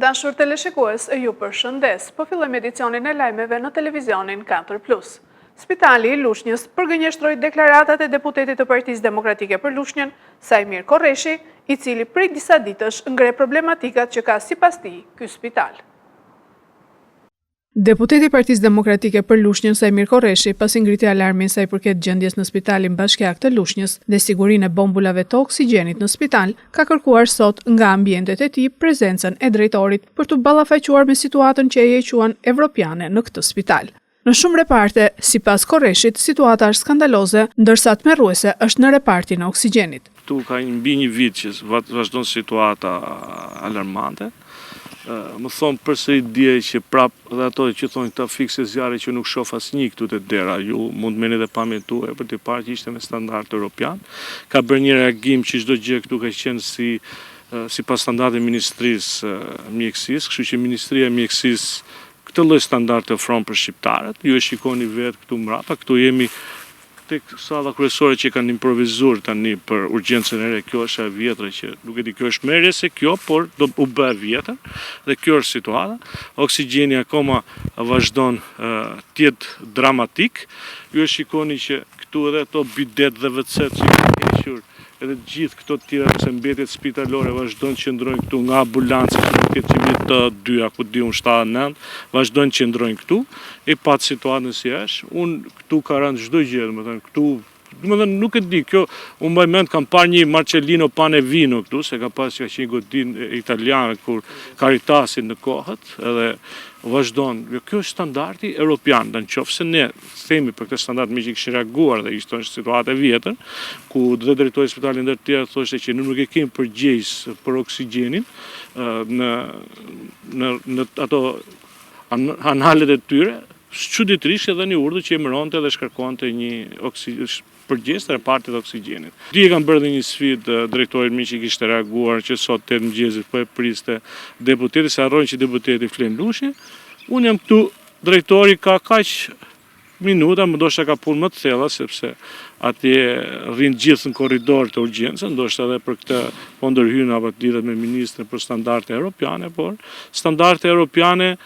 Të dashur teleshikues, ju përshëndes, po fillojmë edicionin e lajmeve në televizionin 4+. Spitali i Lushnjës përgënjeshtroi deklaratat e deputetit të Partisë Demokratike për Lushnjën, Sajmir Korreshi, i cili prej disa ditësh ngre problematikat që ka sipas tij ky spital. Deputeti i Partisë Demokratike për Lushnjën, Sajmir Korreshi, pasi ngriti alarmin sa i përket gjendjes në Spitalin Bashkiak të Lushnjës dhe sigurinë e bombulave të oksigjenit në spital, ka kërkuar sot nga ambientet e tij prezencën e drejtorit për të ballafaqur me situatën që e quan evropiane në këtë spital. Në shumë reparte, sipas Korreshit, situata është skandaloze, ndërsa tmerruese është në repartin e oksigjenit. Tu ka mbi një vit që vazhdon situata alarmante. Më thonë përsëri dje që prapë dhe ato që thonë këta fikse zjarri që nuk shoh asnjë këtu te dera, ju mund merrni dhe pamjen tuaj për të parë që ishte me standard europian. Ka bërë një reagim që çdo gjë këtu ka qenë sipas standardit të Ministrisë Mjekësisë, kështu që Ministria e Mjekësisë këtë lloj standard të ofron për shqiptarët. Ju e shikoni vetë këtu mbrapa, këtu jemi tek salla kryesore që kanë improvisuar tani për urgjencën e re. Kjo është e vjetër që nuk e di, kjo është merje se kjo, por do u bë e vjetër dhe kjo është situata. Oksigjeni akoma vazhdon të jetë dramatik. Ju e shikoni që këtu edhe ato bidet dhe WC që kanë hequr, edhe gjithë këto të tjera se mbetjet spitalore vazhdojnë që qëndrojnë këtu nga ambulancët të dyja, ku di unë 7-9, vazhdojnë që qëndrojnë këtu, e patë situatën si është. Unë këtu ka rënë çdo gjë, domethënë nuk e di, kjo unë mbaj mend kam parë një Marcellino Panevino këtu, se ka pas që ka qenë godin italiane kur Caritasin në kohët, edhe vazhdon. Kjo është standardi europian, nëse ne themi për këtë standard me që kishin reaguar dhe ishte një situatë e vjetër, ku dhe drejtori i spitalit ndër të tjerë thoshte që nuk e kemi përgjegjës për oksigjenin në ato analet e tyre, çuditërisht edhe një urdhër që emëronte dhe shkarkonte një përgjegjës të repartit të oksigjenit. Dje kanë bërë dhe një sfidë drejtorit mi që kishte reaguar që sot 8 mëngjesit po e priste deputeti, se harrojnë që deputeti flen Lushnjë. Unë jam këtu, drejtori ka kaq minuta, më ndoshta ka punë më të thella, sepse atje rrin gjithë në korridor të urgjencës, ndoshta edhe për këtë po ndërhyn apo lidhet me ministrin për standarde europiane, por standarde europiane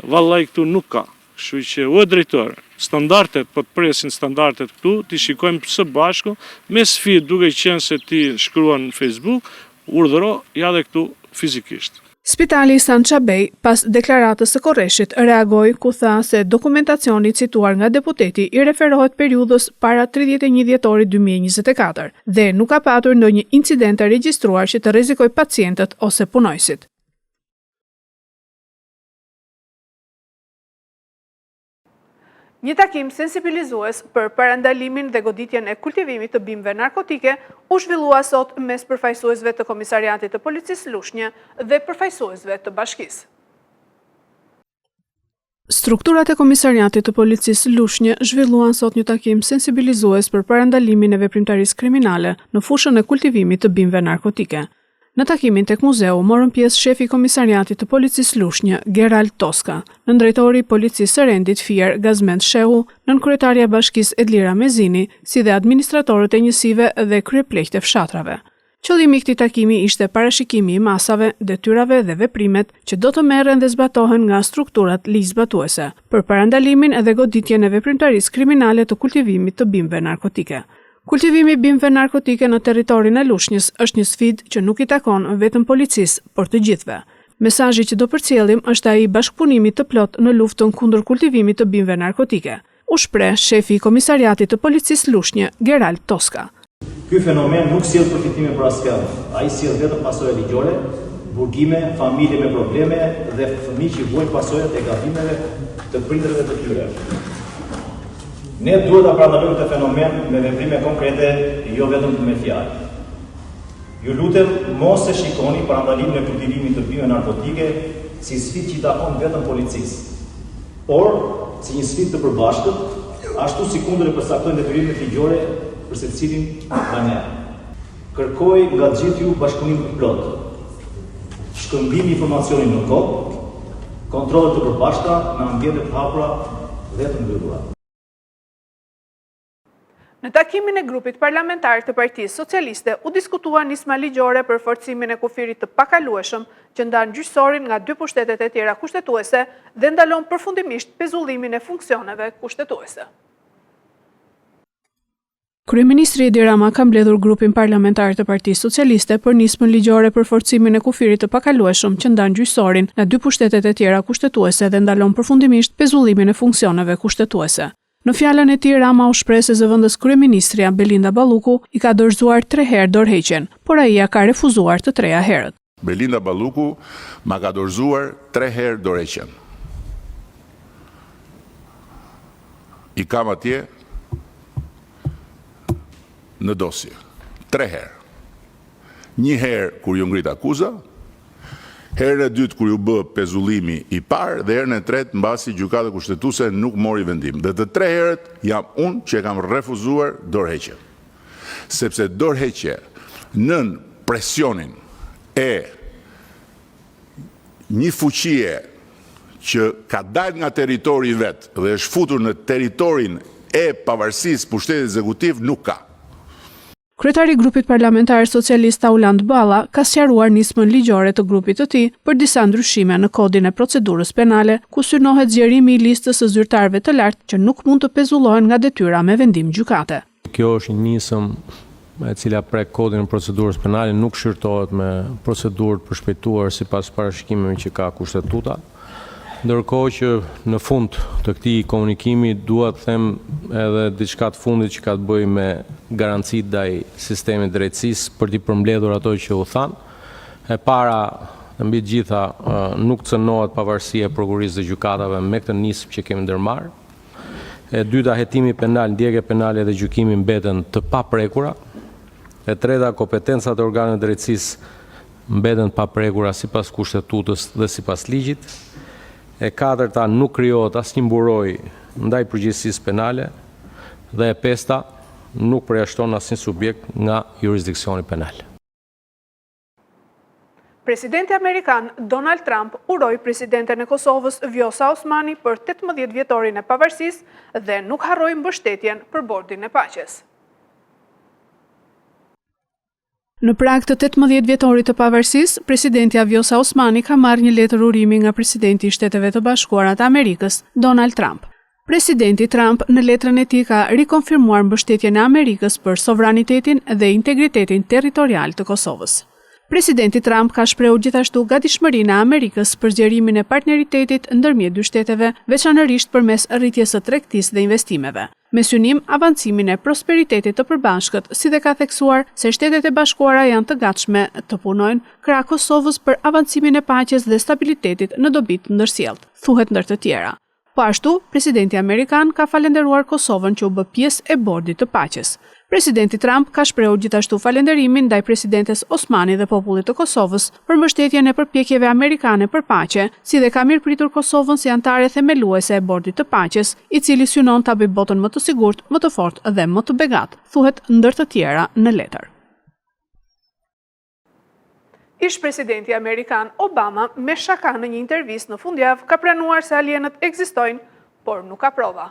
vallai këtu nuk ka. Kështu që o drejtor, standardet, po të presin standardet këtu, ti shikojmë së bashku, me sfidë duke qenë se ti shkruan në Facebook, urdhëro ja dhe këtu fizikisht. Spitali San Çabej, pas deklaratës së Korreshit, reagoi ku tha se dokumentacioni cituar nga deputeti i referohet periudhës para 31 dhjetorit 2024 dhe nuk ka patur ndonjë incident të regjistruar që të rrezikoj pacientët ose punojësit. Një takim sensibilizues për parandalimin dhe goditjen e kultivimit të bimëve narkotike u zhvillua sot mes përfaqësuesve të Komisariatit të Policisë Lushnjë dhe përfaqësuesve të Bashkisë. Strukturat e Komisariatit të Policisë Lushnjë zhvilluan sot një takim sensibilizues për parandalimin e veprimtarisë kriminale në fushën e kultivimit të bimëve narkotike. Në takimin tek muzeu morën pjesë shefi i Komisariatit të Policisë Lushnjë, Gerald Toska, nëndrejtori i Policisë së Rendit Fier Gazmend Shehu, nënkryetaria e Bashkisë Edlira Mezini, si dhe administratorët e njësive dhe kryepleqtë e fshatrave. Qëllimi i këtij takimi ishte parashikimi i masave, detyrave dhe veprimet që do të merren dhe zbatohen nga strukturat ligjzbatuese për parandalimin dhe goditjen e veprimtarisë kriminale të kultivimit të bimëve narkotike. Kultivimi i bimëve narkotike në territorin e Lushnjës është një sfidë që nuk i takon vetëm policisë, por të gjithëve. Mesazhi që do përcjellim është ai i bashkëpunimit të plot në luftën kundër kultivimit të bimëve narkotike. U shpreh shefi i Komisariatit të Policisë Lushnjë, Gerald Toska. Ky fenomen nuk sjell përfitime për askën. Ai sjell vetëm pasojë ligjore, burgime, familje me probleme dhe fëmijë që vuajnë pasojat e gabimeve të prindërve të tyre. Ne duhet ta parandalojmë këtë fenomen me veprime konkrete, jo vetëm me fjalë. Ju lutem mos e shikoni parandalimin e kultivimit të bimëve narkotike si sfidë që i takon vetëm policisë, por si një sfidë të përbashkët, ashtu si kundër e përcaktojnë detyrimet ligjore për secilin nga ne. Kërkoj nga gjithë ju bashkëpunim të plot, shkëmbim informacioni në kohë, kontrole të përbashkëta në ambiente të hapura dhe të mbyllura. Në takimin e grupit parlamentar të Partisë Socialiste u diskutua nisma ligjore për forcimin e kufirit të pakalueshëm që ndan gjyqësorin nga 2 pushtetet e tjera kushtetuese dhe ndalon përfundimisht pezullimin e funksioneve kushtetuese. Kryeministri Edi Rama ka mbledhur grupin parlamentar të Partisë Socialiste për nismën ligjore për forcimin e kufirit të pakalueshëm që ndan gjyqësorin nga 2 pushtetet e tjera kushtetuese dhe ndalon përfundimisht pezullimin e funksioneve kushtetuese. Në fjalën e tij Rama u shpreh se zëvendës kryeministria Belinda Balluku i ka dorëzuar 3 herë dorëheqjen, por ai ja ka refuzuar të 3 herët. Belinda Balluku ma ka dorëzuar 3 herë dorëheqjen. I kam atje në dosje. 3 herë. 1 herë kur ju ngrit akuza, herën e dytë kur ju bë pezullimi i parë dhe herën e tretë mbasi gjykata kushtetuese nuk mori vendim. Dhe të 3 herët jam unë që kam refuzuar dorëheqjen. Sepse dorëheqje nën presionin e një fuqie që ka dalë nga territori vet dhe është futur në territorin e pavarësisë pushtetit ekzekutiv nuk ka. Kryetari i grupit parlamentar socialist Auland Balla ka sqaruar nismën ligjore të grupit të tij për disa ndryshime në kodin e procedurës penale, ku synohet zgjerimi i listës së zyrtarëve të lartë që nuk mund të pezullohen nga detyra me vendim gjykate. Kjo është një nisëm e cila prek kodin e procedurës penale, nuk shqyrtohet me procedurë të përshpejtuar sipas parashikimeve që ka kushtetuta. Ndërkohë që në fund të këtij komunikimi dua të them edhe diçka të fundit që ka të bëjë me garancitë ndaj sistemit drejtësisë për t'i përmbledhur ato që u than. E para, mbi të gjitha, nuk cënohet pavarësia e prokurisë dhe gjykatave me këtë nismë që kemi ndërmarrë. E dyta, hetimi penal, ndjekja penale dhe gjykimi mbeten të paprekura. E treta, kompetencat e organeve drejtësisë mbeten të paprekura sipas kushtetutës dhe sipas ligjit. E katërta, nuk krijohet asnjë mburoj ndaj përgjegjësisë penale dhe e pesta, nuk përjashton asnjë subjekt nga jurisdiksioni penal. Presidenti Amerikan Donald Trump uroi presidenten e Kosovës Vjosa Osmani për 18 vjetorin e pavarësisë dhe nuk harroi mbështetjen për bordin e paqes. Në prag të 18 vjetorit të pavarësisë, presidenti Vjosa Osmani ka marrë një letër urimi nga presidenti i Shteteve të Bashkuara të Amerikës, Donald Trump. Presidenti Trump në letrën e tij ka rikonfirmuar mbështetjen e Amerikës për sovranitetin dhe integritetin territorial të Kosovës. Presidenti Trump ka shprehur gjithashtu gatishmërinë e Amerikës për zgjerimin e partneritetit ndërmjet 2 shteteve, veçanërisht përmes rritjes së tregtisë dhe investimeve, me synim avancimin e prosperitetit të përbashkët, si dhe ka theksuar se Shtetet e Bashkuara janë të gatshme të punojnë krah Kosovës për avancimin e paqes dhe stabilitetit në dobi të ndërsjellët, thuhet ndër të tjera. Po ashtu, presidenti amerikan ka falenderuar Kosovën që u bë pjesë e bordit të paqes. Presidenti Trump ka shprehur gjithashtu falenderimin ndaj presidentes Osmani dhe popullit të Kosovës për mbështetjen e përpjekjeve amerikane për paqe, si dhe ka mirëpritur Kosovën si antare themeluese e bordit të paqes, i cili synon ta bëjë botën më të sigurt, më të fortë dhe më të begat, thuhet ndër të tjera në letër. Ish presidenti amerikan Obama me shaka në një intervistë në fundjavë ka pranuar se alienët ekzistojnë, por nuk ka prova.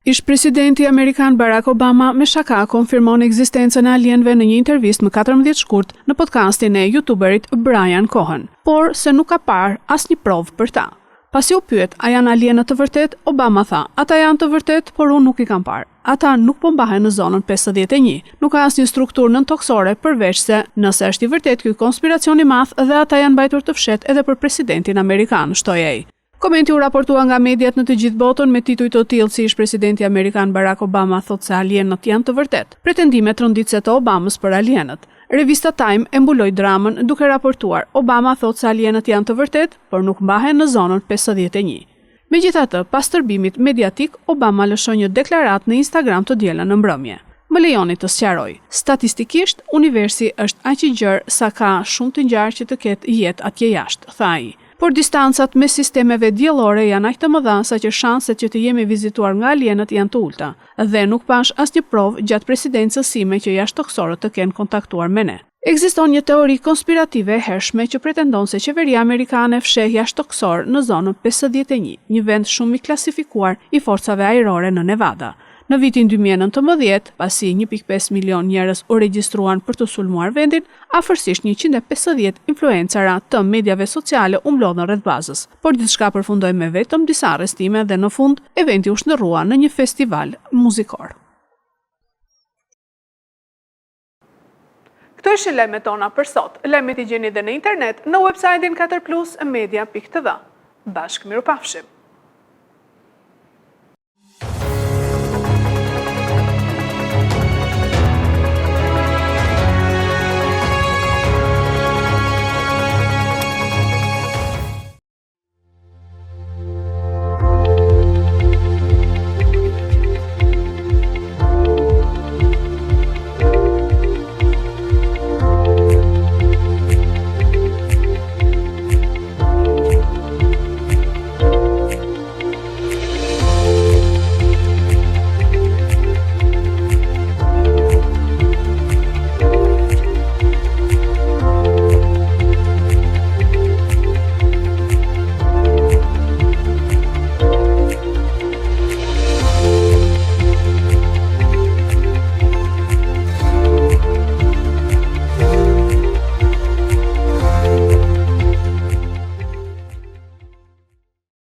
Ish presidenti amerikan Barack Obama me shaka konfirmon ekzistencën e alienëve në një intervistë më 14 shkurt në podcastin e youtuberit Brian Cohen, por se nuk ka parë asnjë provë për ta. Pasi u pyet a janë alienët të vërtet, Obama tha, ata janë të vërtet, por unë nuk i kam parë. Ata nuk po mbahen në zonën 51, nuk ka asnjë strukturë nëntoksore përveç se nëse është i vërtet ky konspiracion i madh dhe ata janë mbajtur të fshehtë edhe për presidentin amerikan, shtoi ai. Komenti u raportua nga mediat në të gjithë botën me tituj të tillë si ish presidenti amerikan Barack Obama thotë se alienët janë të vërtet. Pretendimet rënditëse të Obamës për alienët. Revista Time e mbuloi dramën duke raportuar: Obama thotë se alienët janë të vërtet, por nuk mbahen në zonën 51. Megjithatë, pas tërbimit mediatik, Obama lëshoi një deklaratë në Instagram të dielën në mbrëmje. Më lejoni të sqaroj. Statistikisht, universi është aq i gjerë sa ka shumë të ngjarë që të ketë jetë atje jashtë, tha ai. Por distancat me sistemeve diellore janë aq të mëdha sa që shanset që të jemi vizituar nga alienët janë të ulta, dhe nuk pash asnjë provë gjatë presidencës sime që jashtëtoksorët të kenë kontaktuar me ne. Ekziston një teori konspirative e hershme që pretendon se qeveria amerikane fsheh jashtëtoksor në zonën 51, një vend shumë i klasifikuar i forcave ajrore në Nevada. Në vitin 2019, pasi 1.5 milion njerëz u regjistruan për të sulmuar vendin, afërsisht 150 influencara të mediave sociale u mblodhen rreth bazës. Por gjithçka përfundoi me vetëm disa arrestime dhe në fund eventi u shndërrua në një festival muzikor. Këto ishin lajmet tona për sot. Lajmet i gjeni dhe në internet në website-in 4plusmedia.tv. Bashkë mirupafshim.